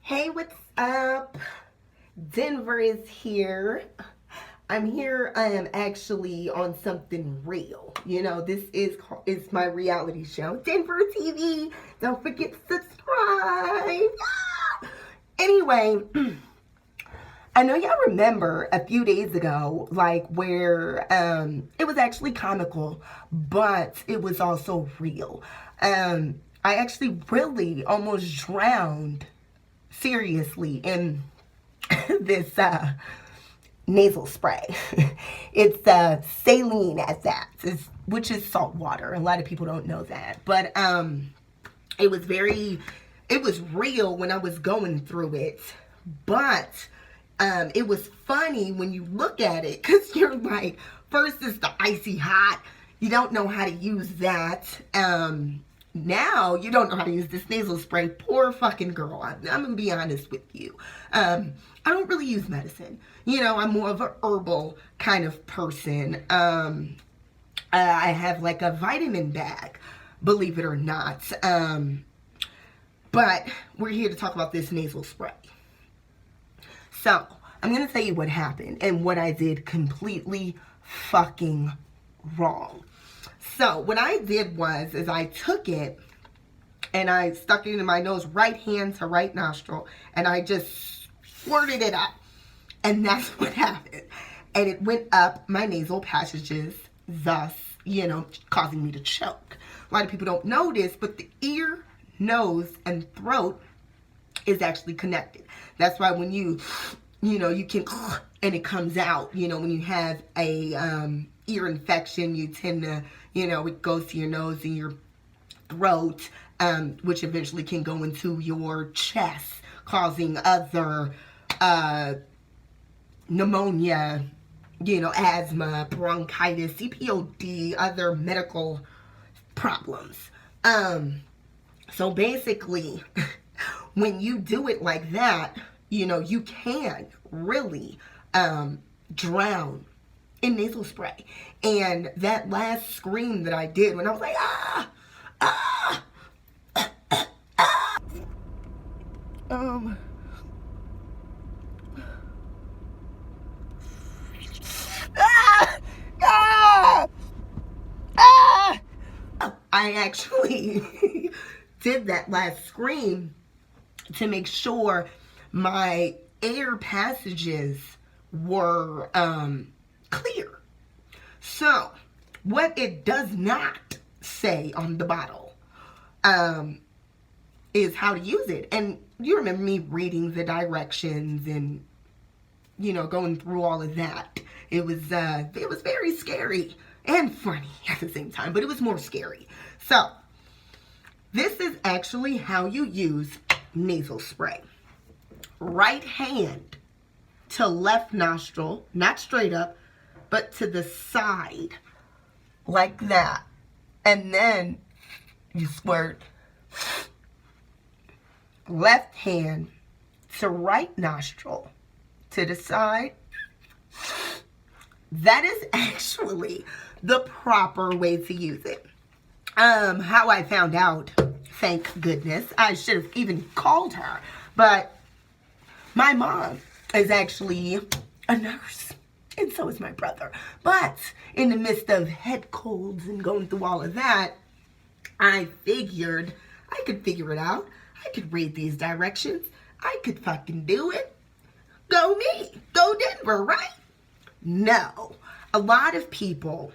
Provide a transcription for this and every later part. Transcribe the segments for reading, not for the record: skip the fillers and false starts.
Hey, what's up? Denver is here. I'm here. I am actually on something real. This is my reality show, DenverTV. Don't forget to subscribe. Anyway, I know y'all remember a few days ago, like where it was actually comical, but it was also real. I actually really almost drowned seriously in this nasal spray. It's saline at that, which is salt water. A lot of people don't know that, but it was real when I was going through it, but it was funny when you look at it, because you're like, first it's the icy hot, you don't know how to use that. Now you don't know how to use this nasal spray. Poor fucking girl. I'm gonna be honest with you. I don't really use medicine. I'm more of an herbal kind of person. I have like a vitamin bag, believe it or not. But we're here to talk about this nasal spray. So I'm gonna tell you what happened and what I did completely fucking wrong. So what I did was I took it and I stuck it into my nose, right hand to right nostril, and I just squirted it up. And that's what happened. And it went up my nasal passages, thus, causing me to choke. A lot of people don't know this, but the ear, nose, and throat is actually connected. That's why when you can, and it comes out, when you have a ear infection, you tend to, it goes to your nose and your throat, which eventually can go into your chest, causing other pneumonia, asthma, bronchitis, CPOD, other medical problems. So basically, when you do it like that, you can really drown in nasal spray. And that last scream that I did when I was like, ah, ah, ah, ah, ah. I actually did that last scream to make sure my air passages were clear. So what it does not say on the bottle is how to use it. And you remember me reading the directions and going through all of that. It was very scary and funny at the same time, but it was more scary. So this is actually how you use nasal spray. Right hand to left nostril, not straight up, but to the side, like that. And then you squirt. Left hand to right nostril, to the side. That is actually the proper way to use it. How I found out, thank goodness, I should have even called her, but my mom is actually a nurse, and so is my brother. But in the midst of head colds and going through all of that, I figured I could figure it out. I could read these directions. I could fucking do it. Go me. Go Denver, right? No. A lot of people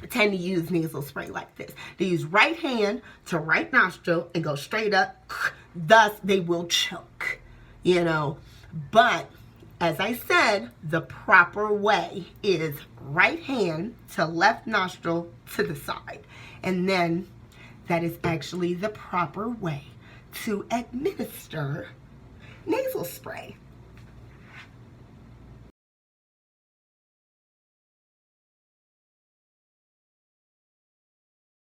tend to use nasal spray like this. They use right hand to right nostril and go straight up. Thus, they will choke, But, as I said, the proper way is right hand to left nostril to the side. And then, that is actually the proper way to administer nasal spray.